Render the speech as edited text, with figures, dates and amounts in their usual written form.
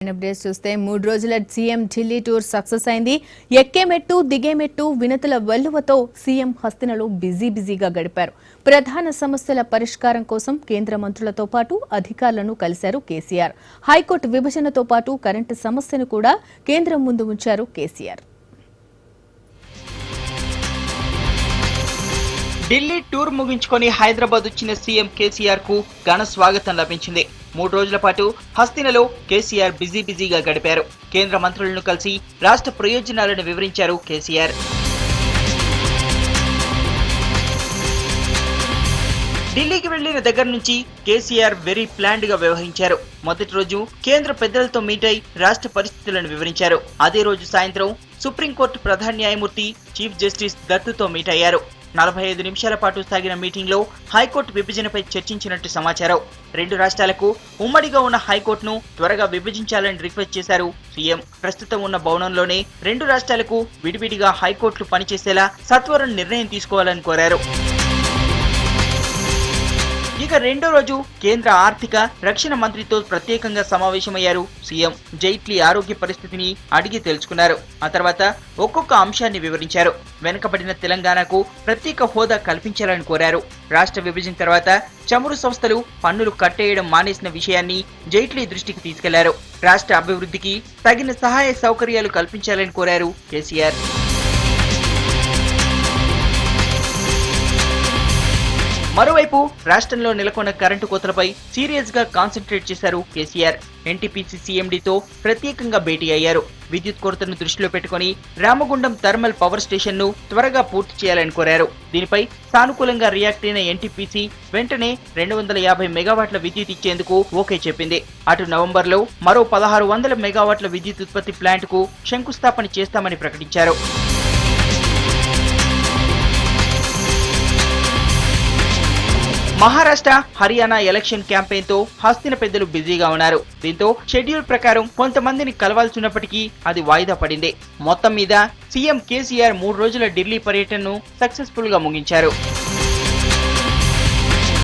Updates చూస్తే 3 రోజుల CM Delhi tour success అయింది. ఎక్కేమెట్టు దిగేమెట్టు వినతుల వెల్లువతో సీఎం హస్తినలో బిజీగా గడిపారు. ప్రధాన సమస్యల పరిష్కారం కోసం కేంద్ర మంత్రులతో పాటు అధికారులను కలిశారు కేసీఆర్. హైకోర్టు విభజనతో పాటు కరెంటు సమస్యను కూడా కేంద్రం ముందు ఉంచారు కేసీఆర్. ఢిల్లీ టూర్ ముగించుకొని హైదరాబాద్ వచ్చిన సీఎం కేసీఆర్ కు ఘన స్వాగతం లభించింది. 3 రోజుల పాటు హస్తినలో కేసీఆర్ బిజీగా గడిపారు. కేంద్ర మంత్రులను కలిసి రాష్ట్ర ప్రయోజనాలను వివరించారు కేసీఆర్. ఢిల్లీకి వెళ్లిన దగ్గర నుంచి కేసీఆర్ వెరీ ప్లాన్డ్ గా వ్యవహరించారు. మొదటి రోజు కేంద్ర పెద్దలతో మీట్ అయి రాష్ట్ర పరిస్థితులను వివరించారు. అదే రోజు సాయంత్రం సుప్రీంకోర్టు ప్రధాన న్యాయమూర్తి చీఫ్ జస్టిస్ దత్తుతో మీట్ అయ్యారు. 45 నిమిషాల పాటు సాగిన మీటింగ్ లో హైకోర్టు విభజనపై చర్చించినట్టు సమాచారం. 2 రాష్ట్రాలకు ఉమ్మడిగా ఉన్న హైకోర్టును త్వరగా విభజించాలని రిక్వెస్ట్ చేశారు సీఎం. ప్రస్తుతం ఉన్న భవనంలోనే 2 రాష్ట్రాలకు విడివిడిగా హైకోర్టులు పనిచేసేలా సత్వరం నిర్ణయం తీసుకోవాలని కోరారు. ఇక రెండో రోజు కేంద్ర ఆర్థిక రక్షణ మంత్రితో ప్రత్యేకంగా సమావేశమయ్యారు సీఎం. జైట్లీ ఆరోగ్య పరిస్థితిని అడిగి తెలుసుకున్నారు. ఆ తర్వాత ఒక్కొక్క అంశాన్ని వివరించారు. వెనుకబడిన తెలంగాణకు ప్రత్యేక హోదా కల్పించాలని కోరారు. రాష్ట్ర విభజన తర్వాత చమురు సంస్థలు పన్నులు కట్టేయడం మానేసిన విషయాన్ని జైట్లీ దృష్టికి తీసుకెళ్లారు. రాష్ట్ర అభివృద్ధికి తగిన సహాయ సౌకర్యాలు కల్పించాలని కోరారు కేసీఆర్. మరోవైపు రాష్ట్రంలో నెలకొన్న కరెంటు కోతలపై సీరియస్ గా కాన్సంట్రేట్ చేశారు కేసీఆర్. ఎన్టీపీసీ సీఎండీతో ప్రత్యేకంగా భేటీ అయ్యారు. విద్యుత్ కొరతను దృష్టిలో పెట్టుకుని రామగుండం థర్మల్ పవర్ స్టేషన్ ను త్వరగా పూర్తి చేయాలని కోరారు. దీనిపై సానుకూలంగా రియాక్ట్ అయిన ఎన్టీపీసీ వెంటనే 250 మెగావాట్ల విద్యుత్ ఇచ్చేందుకు ఓకే చెప్పింది. అటు నవంబర్ లో మరో 1600 మెగావాట్ల విద్యుత్ ఉత్పత్తి ప్లాంట్ కు శంకుస్థాపన చేస్తామని ప్రకటించారు. మహారాష్ట్ర, హర్యానా ఎలక్షన్ క్యాంపెయిన్ తో హస్తిన పెద్దలు బిజీగా ఉన్నారు. దీంతో షెడ్యూల్ ప్రకారం కొంతమందిని కలవాల్సినప్పటికీ అది వాయిదా పడింది. మొత్తం మీద సీఎం కేసీఆర్ 3 రోజుల ఢిల్లీ పర్యటనను సక్సెస్ఫుల్ గా ముగించారు.